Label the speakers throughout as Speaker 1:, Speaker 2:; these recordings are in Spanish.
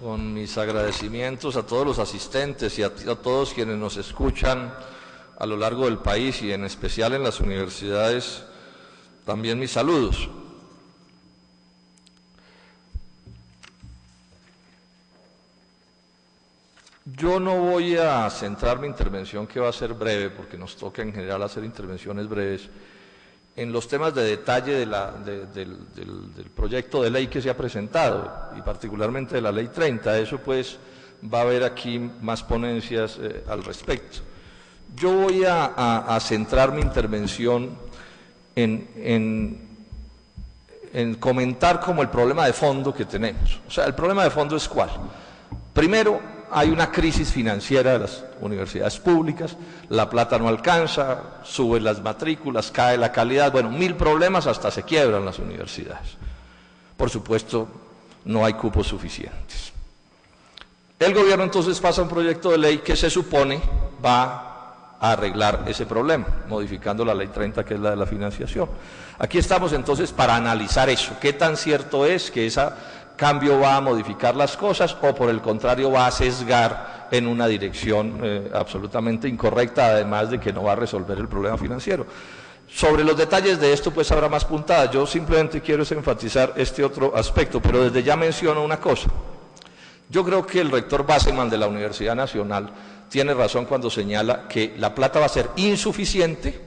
Speaker 1: con mis agradecimientos a todos los asistentes y a todos quienes nos escuchan a lo largo del país y en especial en las universidades, también mis saludos. Yo no voy a centrar mi intervención, que va a ser breve, porque nos toca en general hacer intervenciones breves, en los temas de detalle del proyecto de ley que se ha presentado, y particularmente de la Ley 30. Eso pues va a haber aquí más ponencias al respecto. Yo voy a centrar mi intervención en comentar como el problema de fondo que tenemos. O sea, el problema de fondo es ¿cuál? Primero, hay una crisis financiera de las universidades públicas, la plata no alcanza, suben las matrículas, cae la calidad, bueno, 1000 problemas, hasta se quiebran las universidades. Por supuesto, no hay cupos suficientes. El gobierno entonces pasa un proyecto de ley que se supone va a arreglar ese problema, modificando la Ley 30, que es la de la financiación. Aquí estamos entonces para analizar eso, qué tan cierto es que ese cambio va a modificar las cosas o por el contrario va a sesgar en una dirección absolutamente incorrecta, además de que no va a resolver el problema financiero. Sobre los detalles de esto pues habrá más puntadas. Yo simplemente quiero enfatizar este otro aspecto, pero desde ya menciono una cosa. Yo creo que el rector Basselman de la Universidad Nacional tiene razón cuando señala que la plata va a ser insuficiente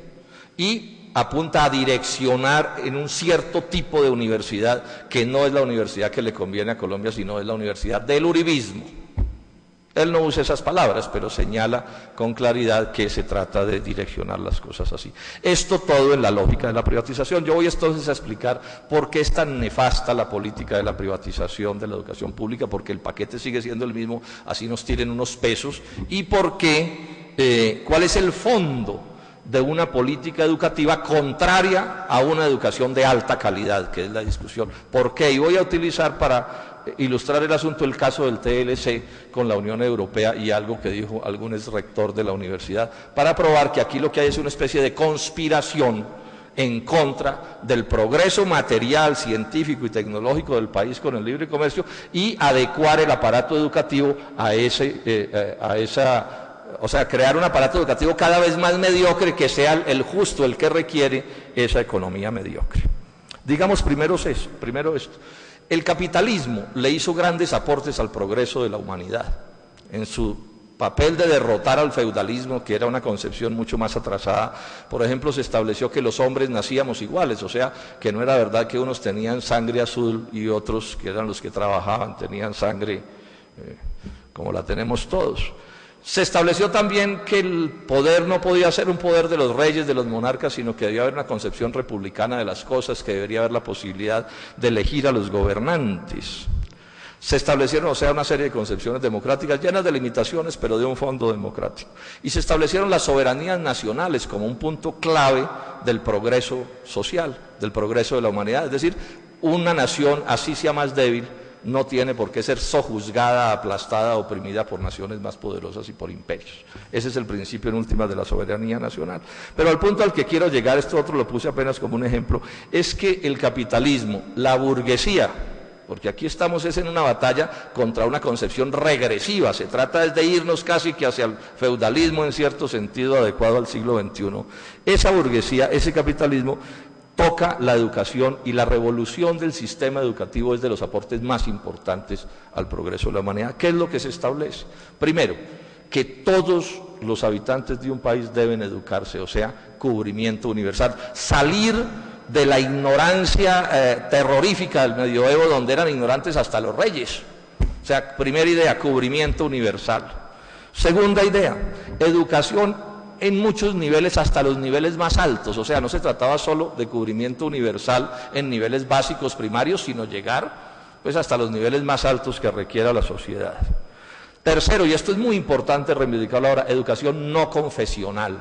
Speaker 1: y apunta a direccionar en un cierto tipo de universidad que no es la universidad que le conviene a Colombia, sino es la universidad del uribismo. Él no usa esas palabras, pero señala con claridad que se trata de direccionar las cosas así. Esto todo en la lógica de la privatización. Yo voy entonces a explicar por qué es tan nefasta la política de la privatización de la educación pública, porque el paquete sigue siendo el mismo, así nos tiren unos pesos, y por qué, cuál es el fondo de una política educativa contraria a una educación de alta calidad, que es la discusión. ¿Por qué? Y voy a utilizar para ilustrar el asunto el caso del TLC con la Unión Europea y algo que dijo algún ex rector de la universidad, para probar que aquí lo que hay es una especie de conspiración en contra del progreso material, científico y tecnológico del país con el libre comercio y adecuar el aparato educativo a esa... O sea, crear un aparato educativo cada vez más mediocre, que sea el justo, el que requiere esa economía mediocre. Digamos primero esto. El capitalismo le hizo grandes aportes al progreso de la humanidad. En su papel de derrotar al feudalismo, que era una concepción mucho más atrasada, por ejemplo, se estableció que los hombres nacíamos iguales, o sea, que no era verdad que unos tenían sangre azul y otros, que eran los que trabajaban, tenían sangre como la tenemos todos. Se estableció también que el poder no podía ser un poder de los reyes, de los monarcas, sino que debía haber una concepción republicana de las cosas, que debería haber la posibilidad de elegir a los gobernantes. Se establecieron, o sea, una serie de concepciones democráticas llenas de limitaciones, pero de un fondo democrático. Y se establecieron las soberanías nacionales como un punto clave del progreso social, del progreso de la humanidad. Es decir, una nación, así sea más débil, no tiene por qué ser sojuzgada, aplastada, oprimida por naciones más poderosas y por imperios. Ese es el principio en últimas de la soberanía nacional. Pero al punto al que quiero llegar, esto otro lo puse apenas como un ejemplo, es que el capitalismo, la burguesía, porque aquí estamos en una batalla contra una concepción regresiva, se trata de irnos casi que hacia el feudalismo en cierto sentido adecuado al siglo XXI. Esa burguesía, ese capitalismo, toca la educación y la revolución del sistema educativo es de los aportes más importantes al progreso de la humanidad. ¿Qué es lo que se establece? Primero, que todos los habitantes de un país deben educarse, o sea, cubrimiento universal, salir de la ignorancia terrorífica del medioevo, donde eran ignorantes hasta los reyes. O sea, primera idea, cubrimiento universal. Segunda idea, educación en muchos niveles, hasta los niveles más altos, o sea, no se trataba solo de cubrimiento universal en niveles básicos primarios, sino llegar pues hasta los niveles más altos que requiera la sociedad. Tercero, y esto es muy importante reivindicarlo ahora, educación no confesional,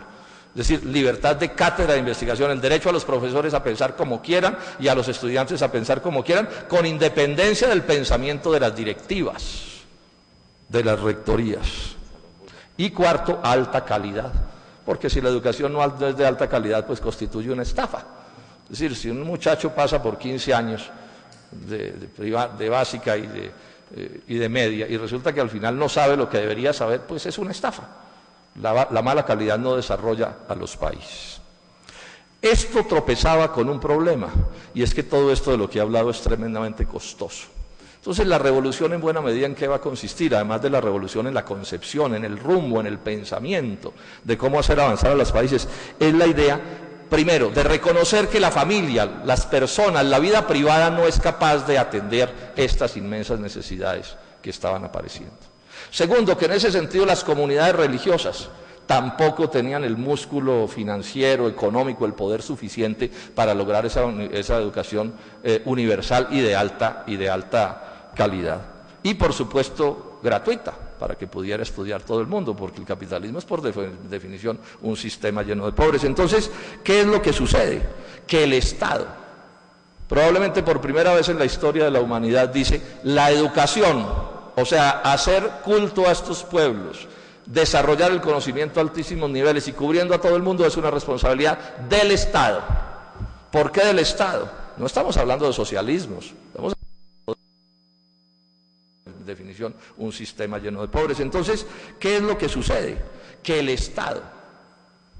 Speaker 1: es decir, libertad de cátedra de investigación, el derecho a los profesores a pensar como quieran y a los estudiantes a pensar como quieran, con independencia del pensamiento de las directivas, de las rectorías. Y cuarto, alta calidad. Porque si la educación no es de alta calidad, pues constituye una estafa. Es decir, si un muchacho pasa por 15 años de básica y de y de media, y resulta que al final no sabe lo que debería saber, pues es una estafa. La mala calidad no desarrolla a los países. Esto tropezaba con un problema, y es que todo esto de lo que he hablado es tremendamente costoso. Entonces la revolución en buena medida ¿en qué va a consistir? Además de la revolución en la concepción, en el rumbo, en el pensamiento de cómo hacer avanzar a los países, es la idea, primero, de reconocer que la familia, las personas, la vida privada no es capaz de atender estas inmensas necesidades que estaban apareciendo. Segundo, que en ese sentido las comunidades religiosas tampoco tenían el músculo financiero, económico, el poder suficiente para lograr esa educación universal y de alta calidad. Y por supuesto gratuita, para que pudiera estudiar todo el mundo, porque el capitalismo es por definición un sistema lleno de pobres. Entonces, ¿qué es lo que sucede? Que el Estado, probablemente por primera vez en la historia de la humanidad, dice, la educación, o sea, hacer culto a estos pueblos, desarrollar el conocimiento a altísimos niveles y cubriendo a todo el mundo es una responsabilidad del Estado. ¿Por qué del Estado? No estamos hablando de socialismos, estamos hablando de definición un sistema lleno de pobres. Entonces, ¿qué es lo que sucede? Que el Estado,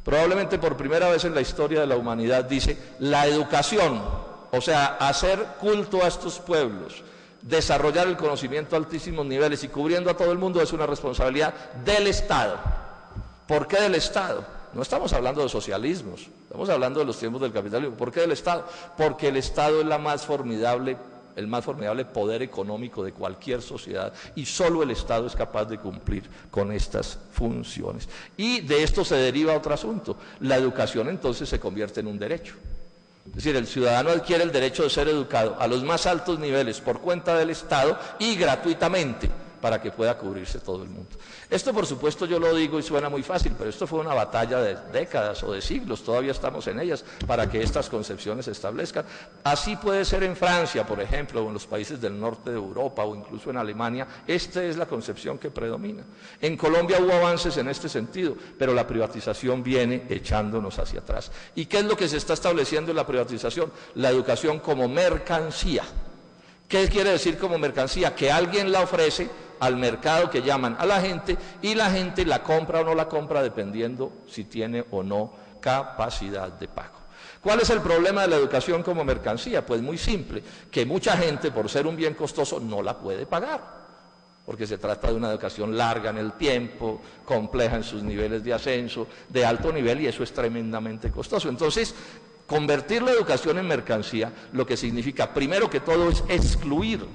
Speaker 1: probablemente por primera vez en la historia de la humanidad, dice, la educación, o sea, hacer culto a estos pueblos, desarrollar el conocimiento a altísimos niveles y cubriendo a todo el mundo es una responsabilidad del Estado. ¿Por qué del Estado? No estamos hablando de socialismos, estamos hablando de los tiempos del capitalismo. ¿Por qué del Estado? Porque el Estado es el más formidable poder económico de cualquier sociedad y solo el Estado es capaz de cumplir con estas funciones. Y de esto se deriva otro asunto, la educación entonces se convierte en un derecho. Es decir, el ciudadano adquiere el derecho de ser educado a los más altos niveles por cuenta del Estado y gratuitamente para que pueda cubrirse todo el mundo. Esto, por supuesto, yo lo digo y suena muy fácil, pero esto fue una batalla de décadas o de siglos, todavía estamos en ellas para que estas concepciones se establezcan. Así puede ser en Francia, por ejemplo, o en los países del norte de Europa o incluso en Alemania, esta es la concepción que predomina. En Colombia hubo avances en este sentido, pero la privatización viene echándonos hacia atrás. ¿Y qué es lo que se está estableciendo en la privatización? La educación como mercancía. ¿Qué quiere decir como mercancía? Que alguien la ofrece al mercado que llaman a la gente y la gente la compra o no la compra dependiendo si tiene o no capacidad de pago. ¿Cuál es el problema de la educación como mercancía? Pues muy simple, que mucha gente por ser un bien costoso no la puede pagar, porque se trata de una educación larga en el tiempo, compleja en sus niveles de ascenso, de alto nivel y eso es tremendamente costoso. Entonces, convertir la educación en mercancía, lo que significa, primero que todo, es excluir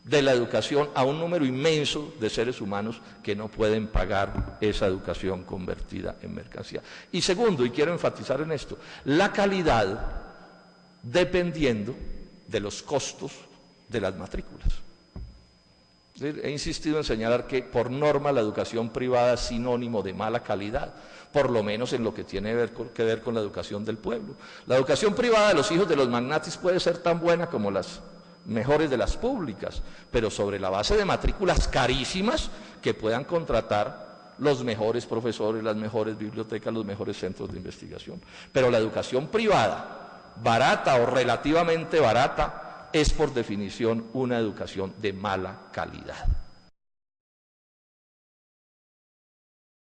Speaker 1: de la educación a un número inmenso de seres humanos que no pueden pagar esa educación convertida en mercancía. Y segundo, y quiero enfatizar en esto, la calidad dependiendo de los costos de las matrículas. He insistido en señalar que por norma la educación privada es sinónimo de mala calidad, por lo menos en lo que tiene que ver con la educación del pueblo. La educación privada de los hijos de los magnates puede ser tan buena como las mejores de las públicas, pero sobre la base de matrículas carísimas que puedan contratar los mejores profesores, las mejores bibliotecas, los mejores centros de investigación. Pero la educación privada, barata o relativamente barata, es por definición una educación de mala calidad.